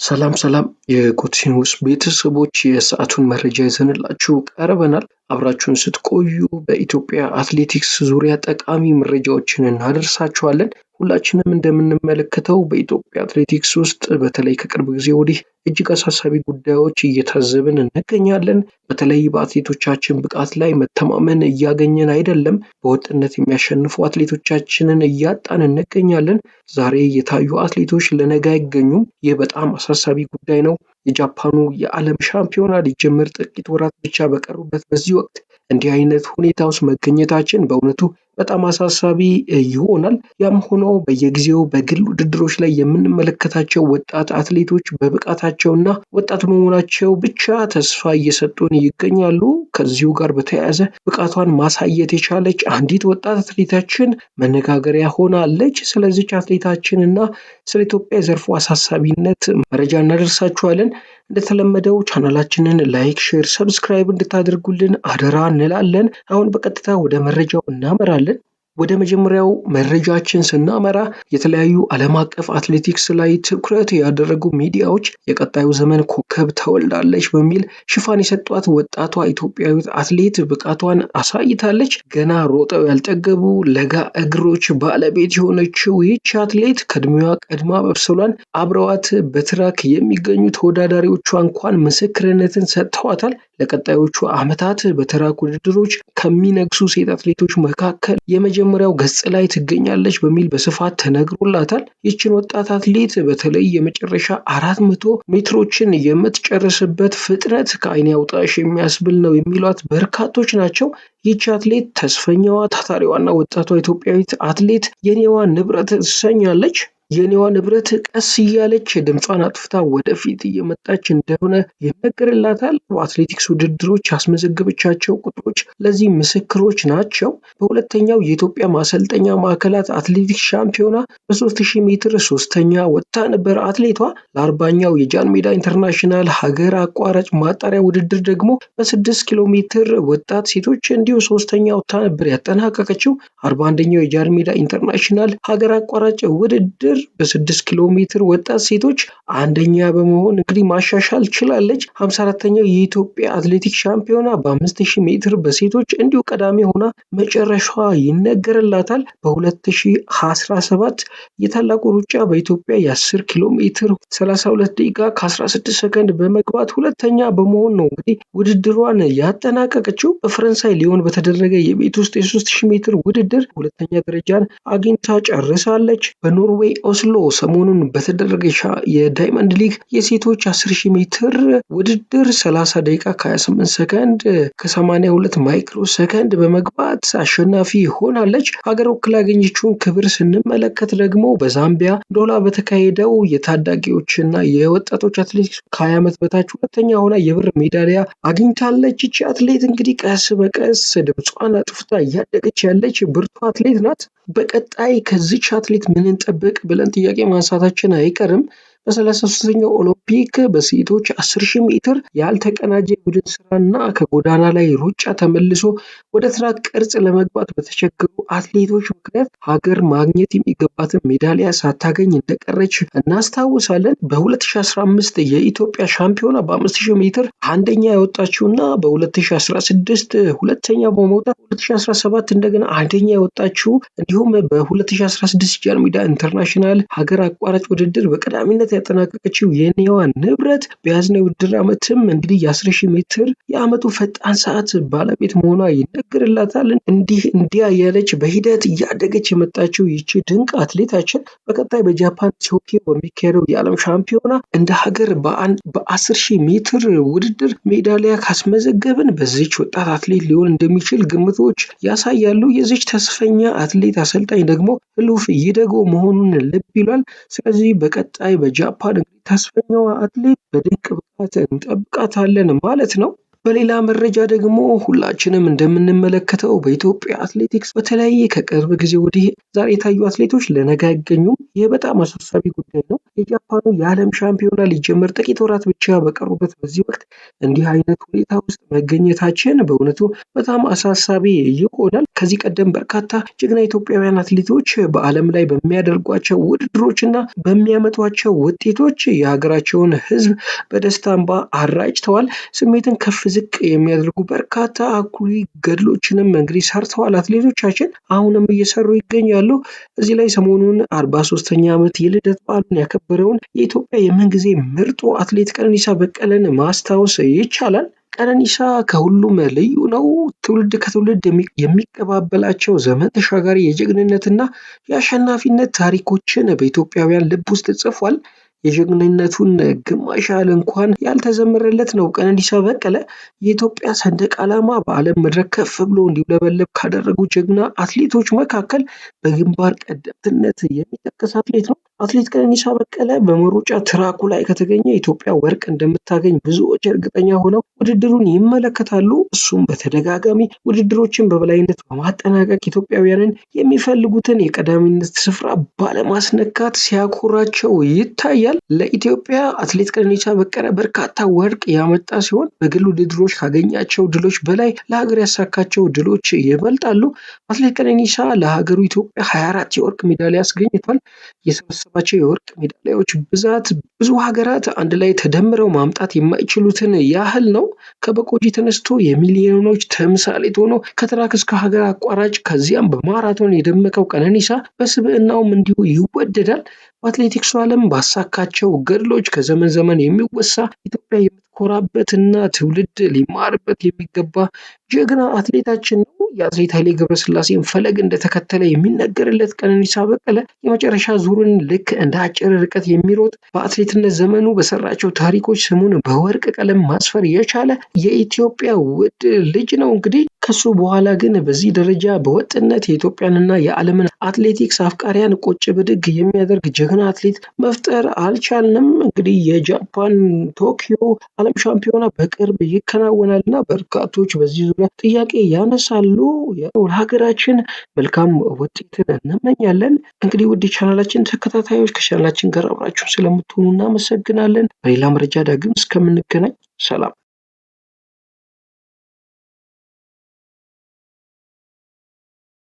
ሰላም ሰላም የኮቲኒውስ ቤተሰቦች የሰዓቱን መረጃ ይዘንላችሁ ቀርበናል። አብራችሁን ስትቆዩ በኢትዮጵያ አትሌቲክስ ዙሪያ ጠቃሚ መረጃዎችን እናደርሳችኋለን። ሁላችንም እንደምንመለከተው በኢትዮጵያ አትሌቲክስ ውስጥ በተለይ ከቅርብ ጊዜ ወዲህ እጅግ አሳሳቢ ጉዳዮች እየታዘብን እንገኛለን። በተለይ በአትሌቶቻችን ብቃት ላይ መተማመን እያገኘን አይደለም። በወጥነት የሚያሸንፉ አትሌቶቻችንን እያጣን እንገኛለን። ዛሬ የታዩ አትሌቶች ለነገ አይገኙም። ይህ በጣም አሳሳቢ ጉዳይ ነው። የጃፓኑ የዓለም ሻምፒዮና ሊጀመር ጥቂት ወራት ብቻ በቀሩበት በዚህ ወቅት እንዲህ አይነት ሁኔታ ውስጥ መገኘታችን በእውነቱ በጣም አሳሳቢ ይሆናል። ያም ሆኖ በየጊዜው በግል ውድድሮች ላይ የምንመለከታቸው ወጣት አትሌቶች በብቃታቸውና ወጣት በመሆናቸው ብቻ ተስፋ እየሰጡን ይገኛሉ። ከዚሁ ጋር በተያያዘ ብቃቷን ማሳየት የቻለች አንዲት ወጣት አትሌታችን መነጋገሪያ ሆናለች። ስለዚች አትሌታችን እና ስለ ኢትዮጵያ የዘርፉ አሳሳቢነት መረጃ እናደርሳችኋለን። እንደተለመደው ቻናላችንን ላይክ፣ ሼር፣ ሰብስክራይብ እንድታደርጉልን አደራ እንላለን። አሁን በቀጥታ ወደ መረጃው እናመራለን። ወደ መጀመሪያው መረጃችን ስናመራ የተለያዩ ዓለም አቀፍ አትሌቲክስ ላይ ትኩረት ያደረጉ ሚዲያዎች የቀጣዩ ዘመን ኮከብ ተወልዳለች በሚል ሽፋን የሰጧት ወጣቷ ኢትዮጵያዊት አትሌት ብቃቷን አሳይታለች። ገና ሮጠው ያልጠገቡ ለጋ እግሮች ባለቤት የሆነችው ይህች አትሌት ከእድሜዋ ቀድማ መብሰሏን አብረዋት በትራክ የሚገኙ ተወዳዳሪዎቿ እንኳን ምስክርነትን ሰጥተዋታል። ለቀጣዮቹ ዓመታት በትራክ ውድድሮች ከሚነግሱ ሴት አትሌቶች መካከል የመጀመሪያው ገጽ ላይ ትገኛለች በሚል በስፋት ተነግሮላታል። ይህችን ወጣት አትሌት በተለይ የመጨረሻ 400 ሜትሮችን የምትጨርስበት ፍጥነት ከዓይን ያውጣሽ የሚያስብል ነው የሚሏት በርካቶች ናቸው። ይህች አትሌት ተስፈኛዋ ታታሪዋና ወጣቷ ኢትዮጵያዊት አትሌት የኔዋ ንብረት ትሰኛለች። የኔዋ ንብረት ቀስ እያለች ድምጿን አጥፍታ ወደፊት እየመጣች እንደሆነ ይነገርላታል። በአትሌቲክስ ውድድሮች ያስመዘገበቻቸው ቁጥሮች ለዚህ ምስክሮች ናቸው። በሁለተኛው የኢትዮጵያ ማሰልጠኛ ማዕከላት አትሌቲክስ ሻምፒዮና በ3000 ሜትር ሶስተኛ ወጥታ ነበር አትሌቷ። ለ40ኛው የጃን ሜዳ ኢንተርናሽናል ሀገር አቋራጭ ማጣሪያ ውድድር ደግሞ በ6 ኪሎ ሜትር ወጣት ሴቶች እንዲሁ ሶስተኛ ወጥታ ነበር ያጠናቀቀችው። 41ኛው የጃን ሜዳ ኢንተርናሽናል ሀገር አቋራጭ ውድድር በ6 ኪሎ ሜትር ወጣት ሴቶች አንደኛ በመሆን እንግዲህ ማሻሻል ችላለች። 54ኛው የኢትዮጵያ አትሌቲክስ ሻምፒዮና በ5000 ሜትር በሴቶች እንዲሁ ቀዳሚ ሆና መጨረሻዋ ይነገርላታል። በ2017 የታላቁ ሩጫ በኢትዮጵያ የ10 ኪሎ ሜትር 32 ደቂቃ ከ16 ሰከንድ በመግባት ሁለተኛ በመሆን ነው እንግዲህ ውድድሯን ያጠናቀቀችው። በፈረንሳይ ሊዮን በተደረገ የቤት ውስጥ የ3000 ሜትር ውድድር ሁለተኛ ደረጃን አግኝታ ጨርሳለች። በኖርዌይ ኦስሎ ሰሞኑን በተደረገ የዳይመንድ ሊግ የሴቶች 10000 ሜትር ውድድር 30 ደቂቃ ከ28 ሰከንድ ከ82 ማይክሮ ሰከንድ በመግባት አሸናፊ ሆናለች። ሀገር ወክላ ያገኘችውን ክብር ስንመለከት ደግሞ በዛምቢያ ዶላ በተካሄደው የታዳጊዎችና የወጣቶች አትሌቲክስ ከ20 ዓመት በታች ሁለተኛ ሆና የብር ሜዳሊያ አግኝታለች። ይቺ አትሌት እንግዲህ ቀስ በቀስ ድምጿን አጥፍታ እያደገች ያለች ብርቱ አትሌት ናት። በቀጣይ ከዚች አትሌት ምን እንጠብቅ ብለን ጥያቄ ማንሳታችን አይቀርም። በ33ኛው ኦሎምፒክ በሴቶች 10000 ሜትር ያልተቀናጀ ቡድን ስራና ከጎዳና ላይ ሩጫ ተመልሶ ወደ ትራክ ቅርጽ ለመግባት በተቸገሩ አትሌቶች ምክንያት ሀገር ማግኘት የሚገባትን ሜዳሊያ ሳታገኝ እንደቀረች እናስታውሳለን። በ2015 የኢትዮጵያ ሻምፒዮና በ5000 ሜትር አንደኛ ያወጣችውና በ2016 ሁለተኛ በመውጣት 2017 እንደገና አንደኛ ያወጣችው እንዲሁም በ2016 ጃን ሜዳ ኢንተርናሽናል ሀገር አቋራጭ ውድድር በቀዳሚነት ያጠናቀቀችው የኔዋ ንብረት በያዝነው ውድድር ዓመትም እንግዲህ የ10000 ሜትር የዓመቱ ፈጣን ሰዓት ባለቤት መሆኗ ይነገርላታል። እንዲያ ያለች በሂደት እያደገች የመጣችው ይቺ ድንቅ አትሌታችን በቀጣይ በጃፓን ቶኪዮ በሚካሄደው የዓለም ሻምፒዮና እንደ ሀገር በ10000 ሜትር ውድድር ሜዳሊያ ካስመዘገብን በዚች ወጣት አትሌት ሊሆን እንደሚችል ግምቶች ያሳያሉ። የዚች ተስፈኛ አትሌት አሰልጣኝ ደግሞ ህሉፍ ይደጎ መሆኑን ልብ ይሏል። ስለዚህ በቀጣይ በጃፓን ተስፈኛዋ አትሌት በድንቅ ብቃት እንጠብቃታለን ማለት ነው። በሌላ መረጃ ደግሞ ሁላችንም እንደምንመለከተው በኢትዮጵያ አትሌቲክስ በተለይ ከቅርብ ጊዜ ወዲህ ዛሬ የታዩ አትሌቶች ለነገ አይገኙም። ይህ በጣም አሳሳቢ ጉዳይ ነው። የጃፓኑ የዓለም ሻምፒዮና ሊጀመር ጥቂት ወራት ብቻ በቀሩበት በዚህ ወቅት እንዲህ አይነት ሁኔታ ውስጥ መገኘታችን በእውነቱ በጣም አሳሳቢ ይሆናል። ከዚህ ቀደም በርካታ ጀግና ኢትዮጵያውያን አትሌቶች በዓለም ላይ በሚያደርጓቸው ውድድሮችና በሚያመጧቸው ውጤቶች የሀገራቸውን ሕዝብ በደስታ እንባ አራጭተዋል። ስሜትን ከፍ ዝቅ የሚያደርጉ በርካታ አኩሪ ገድሎችንም እንግዲህ ሰርተዋል። አትሌቶቻችን አሁንም እየሰሩ ይገኛሉ። እዚህ ላይ ሰሞኑን 43ኛ ዓመት የልደት በዓሉን ያከበረውን የኢትዮጵያ የምንጊዜ ምርጡ አትሌት ቀነኒሳ በቀለን ማስታወስ ይቻላል። ቀነኒሳ ከሁሉም ልዩ ነው። ትውልድ ከትውልድ የሚቀባበላቸው ዘመን ተሻጋሪ የጀግንነትና የአሸናፊነት ታሪኮችን በኢትዮጵያውያን ልብ ውስጥ ጽፏል። የጀግንነቱን ግማሽ ያህል እንኳን ያልተዘመረለት ነው ቀነኒሳ በቀለ። የኢትዮጵያ ሰንደቅ ዓላማ በዓለም መድረክ ከፍ ብሎ እንዲውለበለብ ካደረጉ ጀግና አትሌቶች መካከል በግንባር ቀደምትነት የሚጠቀስ አትሌት ነው። አትሌት ቀነኒሳ በቀለ በመሮጫ ትራኩ ላይ ከተገኘ ኢትዮጵያ ወርቅ እንደምታገኝ ብዙዎች እርግጠኛ ሆነው ውድድሩን ይመለከታሉ። እሱም በተደጋጋሚ ውድድሮችን በበላይነት በማጠናቀቅ ኢትዮጵያውያንን የሚፈልጉትን የቀዳሚነት ስፍራ ባለማስነካት ሲያኮራቸው ይታያል። ለኢትዮጵያ አትሌት ቀነኒሳ በቀለ በርካታ ወርቅ ያመጣ ሲሆን በግል ውድድሮች ካገኛቸው ድሎች በላይ ለሀገር ያሳካቸው ድሎች ይበልጣሉ። አትሌት ቀነኒሳ ለሀገሩ ኢትዮጵያ 24 የወርቅ ሜዳሊያ አስገኝቷል። የሰበሰባቸው የወርቅ ሜዳሊያዎች ብዛት ብዙ ሀገራት አንድ ላይ ተደምረው ማምጣት የማይችሉትን ያህል ነው። ከበቆጂ ተነስቶ የሚሊዮኖች ተምሳሌት ሆኖ ከትራክ እስከ ሀገር አቋራጭ ከዚያም በማራቶን የደመቀው ቀነኒሳ በስብዕናውም እንዲሁ ይወደዳል። በአትሌቲክሱ ዓለም ባሳካቸው ገድሎች ከዘመን ዘመን የሚወሳ ኢትዮጵያ የምትኮራበትና ትውልድ ሊማርበት የሚገባ ጀግና አትሌታችን ነው። የአትሌት ኃይሌ ገብረስላሴን ፈለግ እንደተከተለ የሚነገርለት ቀነኒሳ በቀለ የመጨረሻ ዙርን ልክ እንደ አጭር ርቀት የሚሮጥ በአትሌትነት ዘመኑ በሰራቸው ታሪኮች ስሙን በወርቅ ቀለም ማስፈር የቻለ የኢትዮጵያ ውድ ልጅ ነው። እንግዲህ ከሱ በኋላ ግን በዚህ ደረጃ በወጥነት የኢትዮጵያንና የዓለምን አትሌቲክስ አፍቃሪያን ቁጭ ብድግ የሚያደርግ ጀግና አትሌት መፍጠር አልቻልንም። እንግዲህ የጃፓን ቶኪዮ ዓለም ሻምፒዮና በቅርብ ይከናወናልና በርካቶች በዚህ ዙሪያ ጥያቄ ያነሳሉ። ለሀገራችን መልካም ውጤትን እንመኛለን። እንግዲህ ውድ ቻናላችን ተከታታዮች ከቻናላችን ጋር አብራችሁን ስለምትሆኑ እናመሰግናለን። በሌላ መረጃ ዳግም እስከምንገናኝ ሰላም።